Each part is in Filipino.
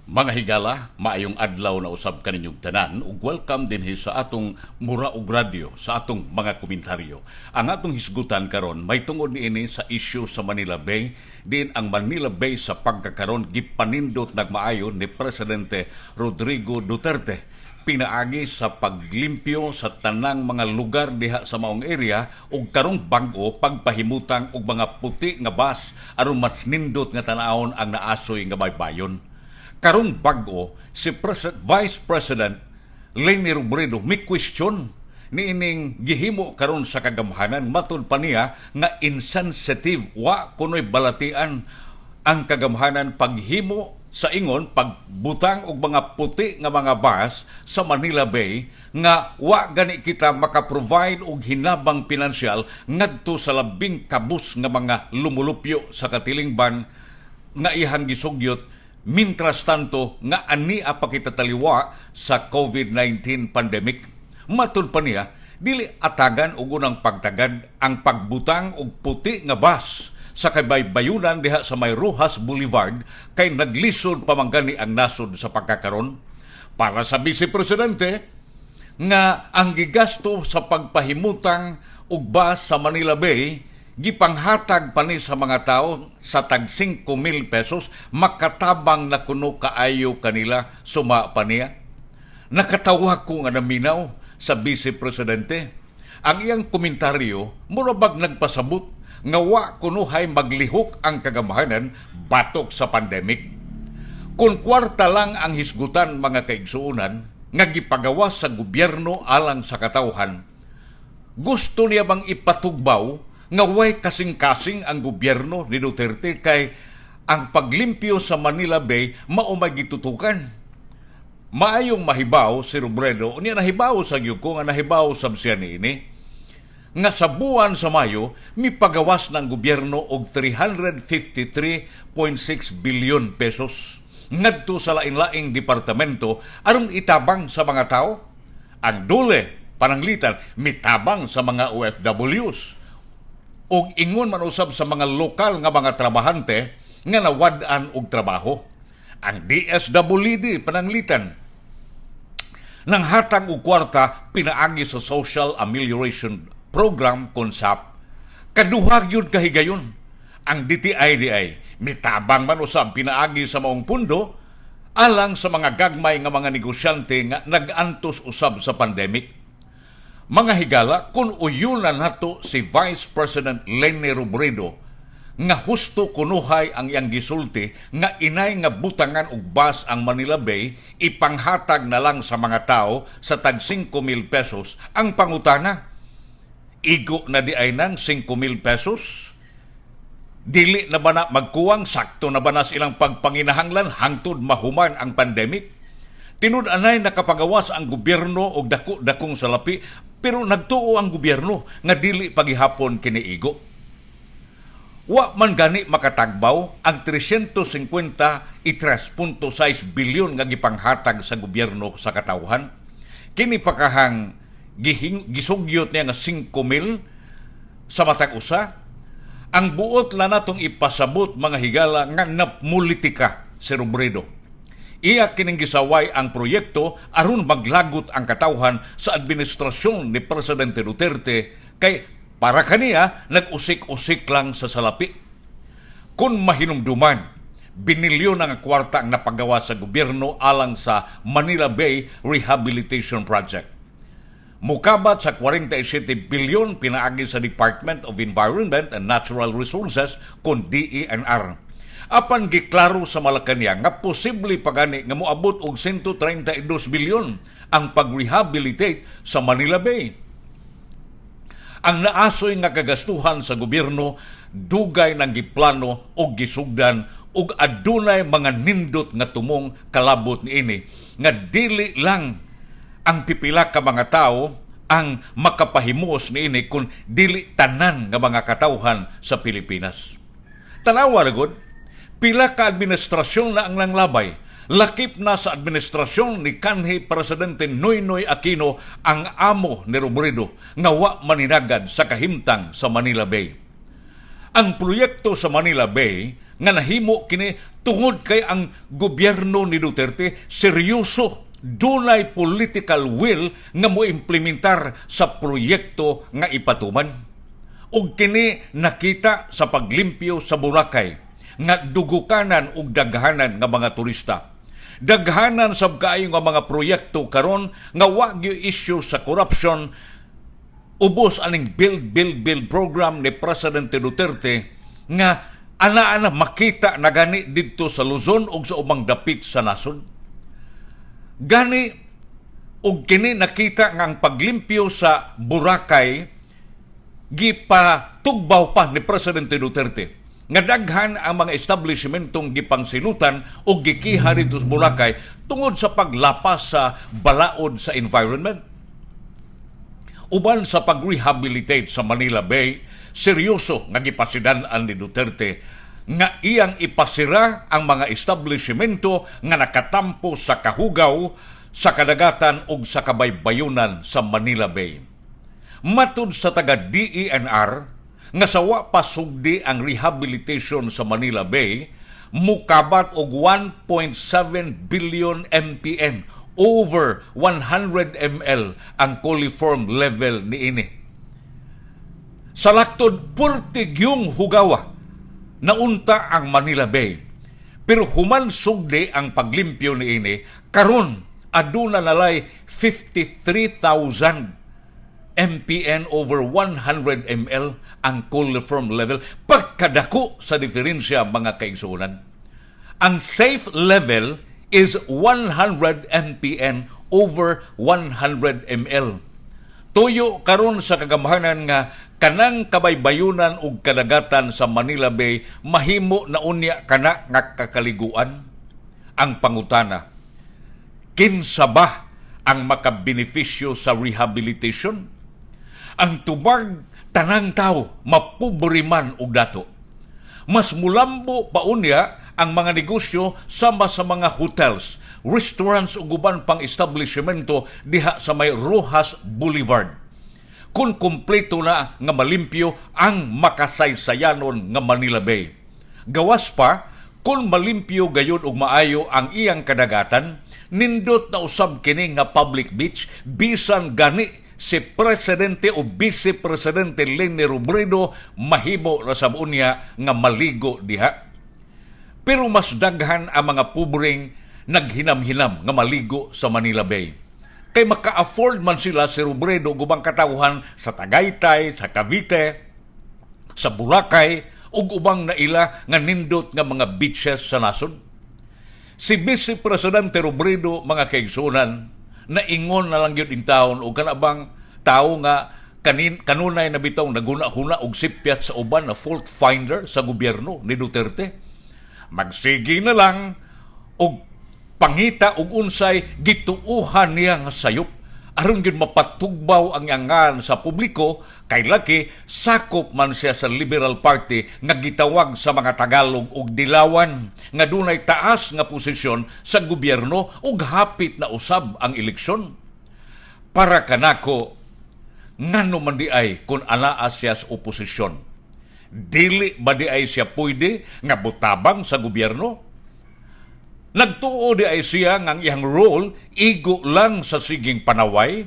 Mga higala, maayong adlaw na usab kaninyong tanan ug welcome din sa atong mura ug radyo sa atong mga komentaryo. Ang atong hisgutan karon may tungod niini sa issue sa Manila Bay, din ang Manila Bay sa pagkakaron gipanindot nagmaayo ni Presidente Rodrigo Duterte. Pinaagi sa paglimpyo sa tanang mga lugar diha sa maong area ug karong bag-o pagpahimutang og mga puti nga bus aron mas nindot nga tan-awon ang naasoy nga baybayon. Karong bag-o, si Vice President Leni Robredo may question ni ining gihimo karon sa kagamhanan matud pa niya nga insensitive wa kunoy balatian ang kagamhanan paghimo sa ingon pagbutang og mga puti nga mga bus sa Manila Bay nga wa gani kita maka-provide og hinabang pinansyal ngadto sa labing kabus nga mga lumulupyo sa katilingban nga ihang gisugyot. Mintras tanto nga ani pa kita taliwa sa COVID-19 pandemic. Matud pa niya, dili atagan og unang pagtagad ang pagbutang og puti nga bus sa kabaybayunan diha sa may Rojas Boulevard kay naglisod pamanggani ang nasod sa pagkakaron. Para sa Vice Presidente nga ang gigasto sa pagpahimutang og bus sa Manila Bay gipanghatag pa ni sa mga tao sa tag 5,000 pesos, makatabang na kuno kaayo kanila suma pa niya. Nakatawa ko nga naminaw sa Vice Presidente. Ang iyang komentaryo murabag nagpasabot nga wa kunuhay maglihok ang kagamhanan batok sa pandemic. Kung kwarta lang ang hisgutan mga kaigsuunan nga gipagawa sa gobyerno alang sa katawhan, gusto niya bang ipatugbaw nga way kasing-kasing ang gobyerno ni Duterte kay ang paglimpyo sa Manila Bay mao may gitutukan. Maayong mahibaw si Robredo, niya nahibaw sa gyud ko nga nahibaw sab siya niini nga sa buwan sa Mayo mipagawas ng gobyerno og 353.6 billion pesos ngadto sa lain-laing departamento aron itabang sa mga tao. Ang dule pananglitan mitabang sa mga OFWs og ingon man usab sa mga lokal nga mga trabahante nga nawad-an og trabaho. Ang DSWD pananglitan nang hatag og kwarta pinaagi sa Social Amelioration Program KONSAP. Kaduha gyud kahigayon. Ang DTI mitabang man usab pinaagi sa maong pundo alang sa mga gagmay nga mga negosyante nga nag-antos usab sa pandemic. Mga higala, kung uyunan nato si Vice President Leni Robredo nga husto kunuhay ang iyang gisulti nga inay nga butangan og bus ang Manila Bay, ipanghatag na lang sa mga tao sa tag 5,000 pesos, ang pangutana, igo na di ay nang 5,000 pesos? Dili na ba na magkuwang, sakto na ba na silang pagpanginahanglan hangtod mahuman ang pandemic? Tinud-anay nakapagawas ang gobyerno og dako-dakong salapi, pero nagtuo ang gobyerno nga dili pagihapon kiniigo. Wa man gani makatagbaw ang 353.6 bilyon nga gipanghatag sa gobyerno sa katawhan. Kini pakahang gisugyot niya nga 5,000 sa matag usa. Ang buot la natong ipasabot mga higala nga napolitika si Robredo. Iya kining gisaway ang proyekto aron maglagot ang katawhan sa administrasyon ni Presidente Duterte kay para kaniya nag-usik-usik lang sa salapi. Kung mahinumduman, binilyon ang kwarta ang napagawa sa gobyerno alang sa Manila Bay Rehabilitation Project. Mukabat sa 47 bilyon pinaagi sa Department of Environment and Natural Resources kung DENR. Apan giklaro sa Malacañang nga posible pagani nga moabot og 132 bilyon ang pag-rehabilitate sa Manila Bay. Ang naasoy nga kagastuhan sa gobyerno dugay nang giplano og gisugdan og adunay mga nindot nga tumong kalabot niini nga dili lang ang pipila ka mga tao ang makapahimuos niini kun dili tanan nga mga katawhan sa Pilipinas. Tanawa ra gud, pila ka administrasyon na ang nanglabay. Lakip na sa administrasyon ni kanhi Presidente Noynoy Aquino ang amo ni Robredo nga wa maninagad sa kahimtang sa Manila Bay. Ang proyekto sa Manila Bay nga nahimo kini tungod kay ang gobyerno ni Duterte seryoso, dunay political will nga mo implementar sa proyekto nga ipatuman. Ug kini nakita sa paglimpyo sa Boracay nga dugukanan ug daghanan nga mga turista. Daghanan sab kaayo nga mga proyekto karon nga wa gyud issue sa corruption. Ubos aning build program ni Presidente Duterte nga ana-ana makita na gani didto sa Luzon ug sa ubang dapit sa nasod. Gani ug kini nakita nga ang paglimpyo sa Boracay gipatugbaw pa ni Presidente Duterte nga daghan ang mga establishmentong gipangsilutan o gikiha dito sa Boracay tungod sa paglapas sa balaod sa environment. Uban sa pag-rehabilitate sa Manila Bay, seryoso nga gipasidan-an ni Duterte nga iyang ipasira ang mga establishmento nga nakatampo sa kahugaw, sa kadagatan ug sa kabaybayunan sa Manila Bay. Matud sa taga DENR, nga sawa pa sugdi ang rehabilitation sa Manila Bay, mukabat og 1.7 billion MPN, over 100 ml ang coliform level niini. Sa laktod, purtig yung hugawa, naunta ang Manila Bay. Pero human sugdi ang paglimpyo niini, karon aduna nalay 53,000 MPN over 100 ml ang coliform level, pagkadako sa diferensya mga kaigsuonan. Ang safe level is 100 MPN over 100 ml. Tuyo karon sa kagamhanan nga kanang kabaybayunan ug kadagatan sa Manila Bay mahimo na unya kana nga kakaliguan. Ang pangutana, kinsa ba ang makabenepisyo sa rehabilitation? Ang tubag tanang tao mapobre man og dato. Mas mulambo pa unya ang mga negosyo sama sa mga hotels, restaurants ug uban pang establishmento diha sa may Rojas Boulevard. Kung kumpleto na nga malimpyo ang makasaysayanon nga Manila Bay. Gawas pa, kung malimpyo gayon ug maayo ang iyang kadagatan, nindot na usab kini nga public beach, bisan gani si Presidente o Vice Presidente Leni Robredo mahimo ra sa unya nga maligo diha. Pero mas daghan ang mga pobreng naghinam-hinam nga maligo sa Manila Bay. Kay maka-afford man sila si Robredo gubang katawhan sa Tagaytay, sa Cavite, sa Boracay, ug ubang naila nga nindot nga mga beaches sa nasod. Si Vice Presidente Robredo, mga kaigsunan, naingon na lang yun in taon o kanabang tao nga kanunay na bitaw naguna-huna og sipyat sa uban na fault finder sa gobyerno ni Duterte. Magsigi na lang og pangita og unsay gituuhan niya nga sayop aron gyud mapatugbaw ang yangan sa publiko kay laki sakop man siya sa Liberal Party nga gitawag sa mga Tagalog og dilawan nga dunay taas nga posisyon sa gobyerno ug hapit na usab ang eleksyon. Para kanako, ngano man di ay kung anaa siya sa oposisyon? Dili ba di ay siya pwede nga butabang sa gobyerno? Nagtuo di ay siya nga iyang role igo lang sa siging panaway?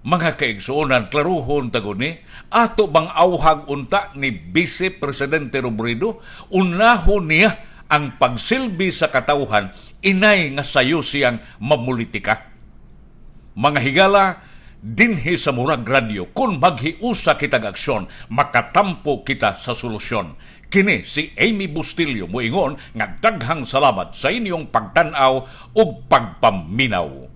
Mga kaigsuonan, klaruhon taguni, ato bang awhag unta ni Vice Presidente Robredo, unahon niya ang pagsilbi sa katawhan, inay nga sayo siyang mamulitika. Mga higala, dinhi sa Murag Radio, kung maghiusa kitag aksyon, makatampo kita sa solusyon. Kini si Amy Bustillo moingon nga daghang salamat sa inyong pagtanaw ug pagpaminaw.